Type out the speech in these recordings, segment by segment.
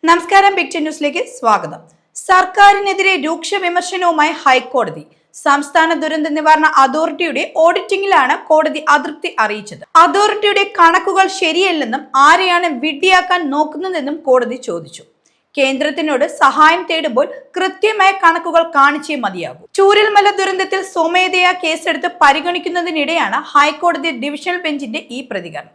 നമസ്കാരം, ബിഗ് ന്യൂസിലേക്ക് സ്വാഗതം. സർക്കാരിനെതിരെ രൂക്ഷ വിമർശനവുമായി ഹൈക്കോടതി. സംസ്ഥാന ദുരന്ത നിവാരണ അതോറിറ്റിയുടെ ഓഡിറ്റിംഗിലാണ് കോടതി അതൃപ്തി അറിയിച്ചത്. അതോറിറ്റിയുടെ കണക്കുകൾ ശരിയല്ലെന്നും ആരെയാണ് വിഡ്ഢിയാക്കാൻ നോക്കുന്നതെന്നും കോടതി ചോദിച്ചു. കേന്ദ്രത്തിനോട് സഹായം തേടുമ്പോൾ കൃത്യമായ കണക്കുകൾ കാണിച്ചേ മതിയാകൂ. ചൂരൽമല ദുരന്തത്തിൽ സ്വമേധയാ കേസെടുത്ത് പരിഗണിക്കുന്നതിനിടെയാണ് ഹൈക്കോടതി ഡിവിഷണൽ ബെഞ്ചിന്റെ ഈ പ്രതികരണം.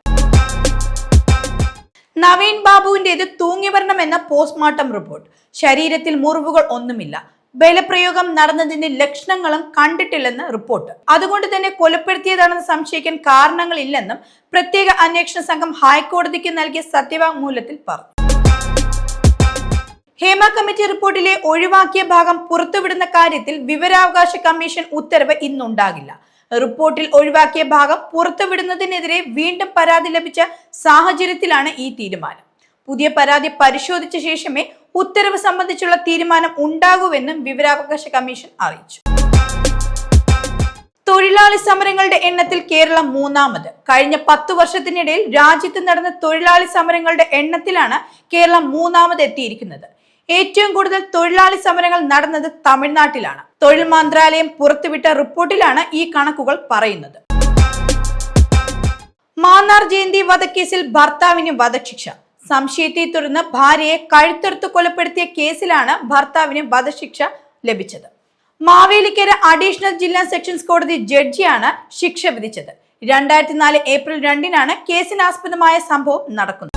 നവീൻ ബാബുവിന്റേത് തൂങ്ങിവരണമെന്ന പോസ്റ്റ്മോർട്ടം റിപ്പോർട്ട്. ശരീരത്തിൽ മുറിവുകൾ ഒന്നുമില്ല. ബലപ്രയോഗം നടന്നതിന്റെ ലക്ഷണങ്ങളും കണ്ടിട്ടില്ലെന്ന് റിപ്പോർട്ട്. അതുകൊണ്ട് തന്നെ കൊലപ്പെടുത്തിയതാണെന്ന് സംശയിക്കാൻ കാരണങ്ങളില്ലെന്നും പ്രത്യേക അന്വേഷണ സംഘം ഹൈക്കോടതിക്ക് നൽകിയ സത്യവാങ്മൂലത്തിൽ പറഞ്ഞു. ഹേമ കമ്മിറ്റി റിപ്പോർട്ടിലെ ഒഴിവാക്കിയ ഭാഗം പുറത്തുവിടുന്ന കാര്യത്തിൽ വിവരാവകാശ കമ്മീഷൻ ഉത്തരവ് ഇന്നുണ്ടാകില്ല. റിപ്പോർട്ടിൽ ഒഴിവാക്കിയ ഭാഗം പുറത്തുവിടുന്നതിനെതിരെ വീണ്ടും പരാതി ലഭിച്ച സാഹചര്യത്തിലാണ് ഈ തീരുമാനം. പുതിയ പരാതി പരിശോധിച്ച ശേഷമേ ഉത്തരവ് സംബന്ധിച്ചുള്ള തീരുമാനം ഉണ്ടാകൂവെന്നും വിവരാവകാശ കമ്മീഷൻ അറിയിച്ചു. തൊഴിലാളി സമരങ്ങളുടെ എണ്ണത്തിൽ കേരളം മൂന്നാമത്. കഴിഞ്ഞ 10 വർഷത്തിനിടയിൽ രാജ്യത്ത് നടന്ന തൊഴിലാളി സമരങ്ങളുടെ എണ്ണത്തിലാണ് കേരളം മൂന്നാമത് എത്തിയിരിക്കുന്നത്. ഏറ്റവും കൂടുതൽ തൊഴിലാളി സമരങ്ങൾ നടന്നത് തമിഴ്നാട്ടിലാണ്. തൊഴിൽ മന്ത്രാലയം പുറത്തുവിട്ട റിപ്പോർട്ടിലാണ് ഈ കണക്കുകൾ പറയുന്നത്. മാന്നാർ ജയന്തി വധക്കേസിൽ ഭർത്താവിന് വധശിക്ഷ. സംശയത്തെ തുടർന്ന് ഭാര്യയെ കഴുത്തെടുത്ത് കൊലപ്പെടുത്തിയ കേസിലാണ് ഭർത്താവിന് വധശിക്ഷ ലഭിച്ചത്. മാവേലിക്കര അഡീഷണൽ ജില്ലാ സെഷൻസ് കോടതി ജഡ്ജിയാണ് ശിക്ഷ വിധിച്ചത്. 2004 ഏപ്രിൽ 2-നാണ് കേസിനാസ്പദമായ സംഭവം നടക്കുന്നത്.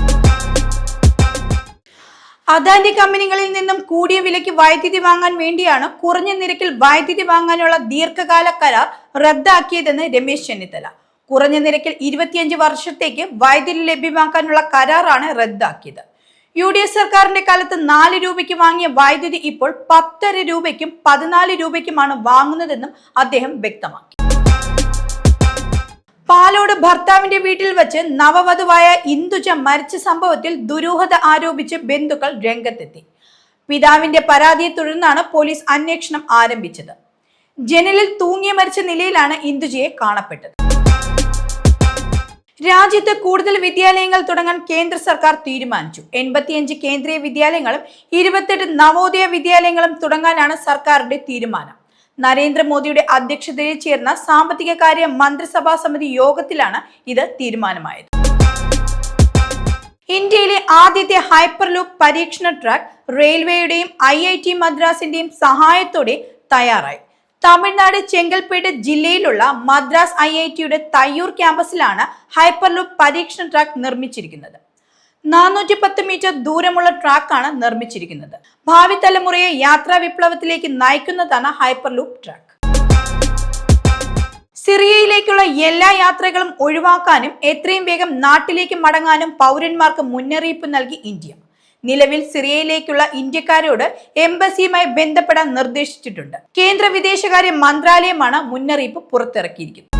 അദാനി കമ്പനികളിൽ നിന്നും കൂടിയ വിലയ്ക്ക് വൈദ്യുതി വാങ്ങാൻ വേണ്ടിയാണ് കുറഞ്ഞ നിരക്കിൽ വൈദ്യുതി വാങ്ങാനുള്ള ദീർഘകാല കരാർ റദ്ദാക്കിയതെന്ന് രമേശ് ചെന്നിത്തല. കുറഞ്ഞ നിരക്കിൽ 25 വർഷത്തേക്ക് വൈദ്യുതി ലഭ്യമാക്കാനുള്ള കരാറാണ് റദ്ദാക്കിയത്. UDF സർക്കാരിന്റെ കാലത്ത് 4 രൂപയ്ക്ക് വാങ്ങിയ വൈദ്യുതി ഇപ്പോൾ 10.5 രൂപയ്ക്കും 14 രൂപയ്ക്കുമാണ് വാങ്ങുന്നതെന്നും അദ്ദേഹം വ്യക്തമാക്കി. പാലോട് ഭർത്താവിന്റെ വീട്ടിൽ വെച്ച് നവവധുവായ ഇന്ദുജ മരിച്ച സംഭവത്തിൽ ദുരൂഹത ആരോപിച്ച് ബന്ധുക്കൾ രംഗത്തെത്തി. പിതാവിന്റെ പരാതിയെ തുടർന്നാണ് പോലീസ് അന്വേഷണം ആരംഭിച്ചത്. ജനലിൽ തൂങ്ങി മരിച്ച നിലയിലാണ് ഇന്ദുജയെ കാണപ്പെട്ടത്. രാജ്യത്ത് കൂടുതൽ വിദ്യാലയങ്ങൾ തുടങ്ങാൻ കേന്ദ്ര സർക്കാർ തീരുമാനിച്ചു. 85 കേന്ദ്രീയ വിദ്യാലയങ്ങളും 28 നവോദയ വിദ്യാലയങ്ങളും തുടങ്ങാനാണ് സർക്കാരിന്റെ തീരുമാനം. നരേന്ദ്രമോദിയുടെ അധ്യക്ഷതയിൽ ചേർന്ന സാമ്പത്തിക കാര്യ മന്ത്രിസഭാ സമിതി യോഗത്തിലാണ് ഇത് തീരുമാനമായത്. ഇന്ത്യയിലെ ആദ്യത്തെ ഹൈപ്പർലൂപ്പ് പരീക്ഷണ ട്രാക്ക് റെയിൽവേയുടെയും IIT മദ്രാസിന്റെയും സഹായത്തോടെ തയ്യാറായി. തമിഴ്നാട് ചെങ്കൽപ്പേട്ട് ജില്ലയിലുള്ള മദ്രാസ് IITയുടെ തയ്യൂർ ക്യാമ്പസിലാണ് ഹൈപ്പർലൂപ്പ് പരീക്ഷണ ട്രാക്ക് നിർമ്മിച്ചിരിക്കുന്നത്. 410 മീറ്റർ ദൂരമുള്ള ട്രാക്കാണ് നിർമ്മിച്ചിരിക്കുന്നത്. ഭാവി തലമുറയെ യാത്രാ വിപ്ലവത്തിലേക്ക് നയിക്കുന്നതാണ് ഹൈപ്പർലൂപ്പ് ട്രാക്ക്. സിറിയയിലേക്കുള്ള എല്ലാ യാത്രകളും ഒഴിവാക്കാനും എത്രയും വേഗം നാട്ടിലേക്ക് മടങ്ങാനും പൗരന്മാർക്ക് മുന്നറിയിപ്പ് നൽകി ഇന്ത്യ. നിലവിൽ സിറിയയിലേക്കുള്ള ഇന്ത്യക്കാരോട് എംബസിയുമായി ബന്ധപ്പെടാൻ നിർദ്ദേശിച്ചിട്ടുണ്ട്. കേന്ദ്ര വിദേശകാര്യ മന്ത്രാലയമാണ് മുന്നറിയിപ്പ് പുറത്തിറക്കിയിരിക്കുന്നത്.